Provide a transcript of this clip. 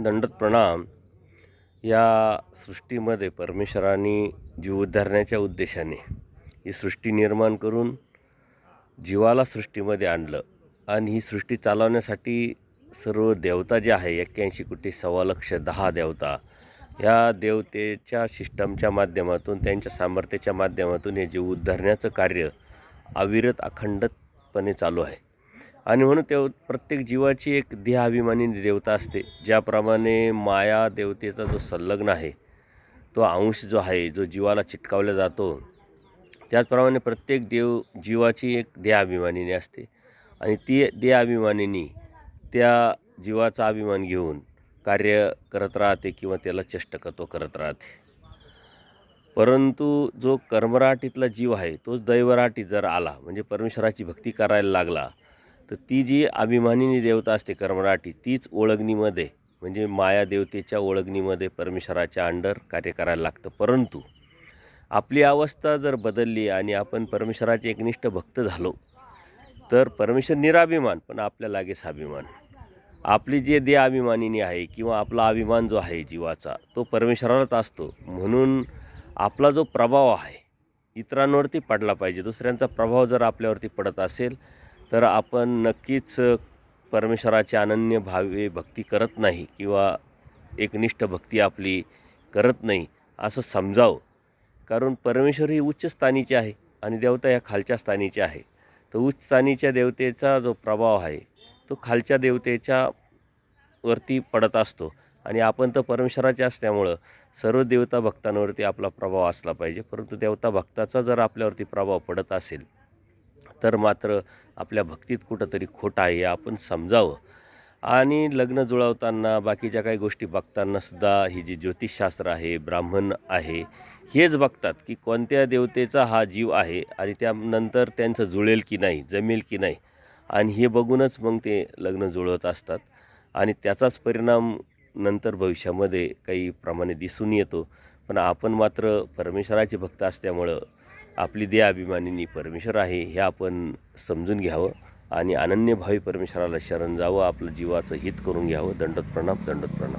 दंडवत प्रणाम. या सृष्टीमध्ये परमेश्वराने जीव उद्धारण्याच्या उद्देशाने ही सृष्टी निर्माण करून जीवाला सृष्टीमध्ये आणलं आणि ही सृष्टी चालवण्यासाठी सर्व देवता जे आहे 81 कोटी 1.25 देवता, या देवतेच्या सिस्टमच्या माध्यमातून, त्यांच्या सामर्थ्याच्या माध्यमातून हे जीव उद्धारण्याचं कार्य अविरत अखंडपणे चालू आहे. आणि म्हणून प्रत्येक जीवाची एक देहाभिमानी देवता असते. ज्याप्रमाणे माया देवतेचा जो संलग्न आहे, तो अंश जो आहे, जो जीवाला चिटकावला जातो, त्याचप्रमाणे प्रत्येक जीवाची एक देहाभिमानिनी असते आणि ती देहाभिमानिनी त्या जीवाचा अभिमान घेऊन कार्य करत राहते किंवा त्याला चेष्टकत्व करत राहते. परंतु जो कर्मराटीतला जीव आहे, तोच दैवराटी जर आला, म्हणजे परमेश्वराची भक्ती करायला लागला, तर ती जी अभिमानिनी देवता असते कर्मराटी, तीच ओळगणीमध्ये, म्हणजे माया देवतेच्या ओळगणीमध्ये परमेश्वराच्या अंडर कार्य करायला लागतं. परंतु आपली अवस्था जर बदलली आणि आपण परमेश्वराचे एकनिष्ठ भक्त झालो, तर परमेश्वर निराभिमान, पण आपल्या लागेच अभिमान. आपली जे देहाभिमानिनी आहे किंवा आपला अभिमान जो आहे जीवाचा, तो परमेश्वरालाच असतो. म्हणून आपला जो प्रभाव आहे इतरांवरती पडला पाहिजे. दुसऱ्यांचा प्रभाव जर आपल्यावरती पडत असेल, तर आपण नक्कीच परमेश्वराची अनन्य भावे भक्ती करत नाही किंवा एकनिष्ठ भक्ती आपली करत नाही असं समजावं. कारण परमेश्वर ही उच्च स्थानीचे आहे आणि देवता या खालच्या स्थानीच्या आहे. तर उच्च स्थानीच्या देवतेचा जो प्रभाव आहे, तो खालच्या देवतेच्या वरती पडत असतो आणि आपण तर परमेश्वराचे असल्यामुळं सर्व देवता भक्तांवरती आपला प्रभाव असला पाहिजे. परंतु देवता भक्ताचा जर आपल्यावरती प्रभाव पडत असेल, तर मात्र आपल्या भक्तीत कुठंतरी खोट आहे हे आपण समजावं. आणि लग्न जुळवताना बाकीच्या काही गोष्टी बघतानासुद्धा ही जी ज्योतिषशास्त्र आहे, ब्राह्मण आहे, हेच बघतात की कोणत्या देवतेचा हा जीव आहे आणि त्यानंतर त्यांचं जुळेल की नाही, जमेल की नाही, आणि हे बघूनच मग ते लग्न जुळवत असतात. आणि त्याचाच परिणाम नंतर भविष्यामध्ये काही प्रमाणे दिसून येतो. पण आपण मात्र परमेश्वराचे भक्त असल्यामुळं आपली देहाभिमानिनी परमेश्वर आहे हे आपण समजून घ्यावं आणि अनन्यभावी परमेश्वराला शरण जावं, आपलं जीवाचं हित करून घ्यावं. दंडवत प्रणाम, दंडवत प्रणाम.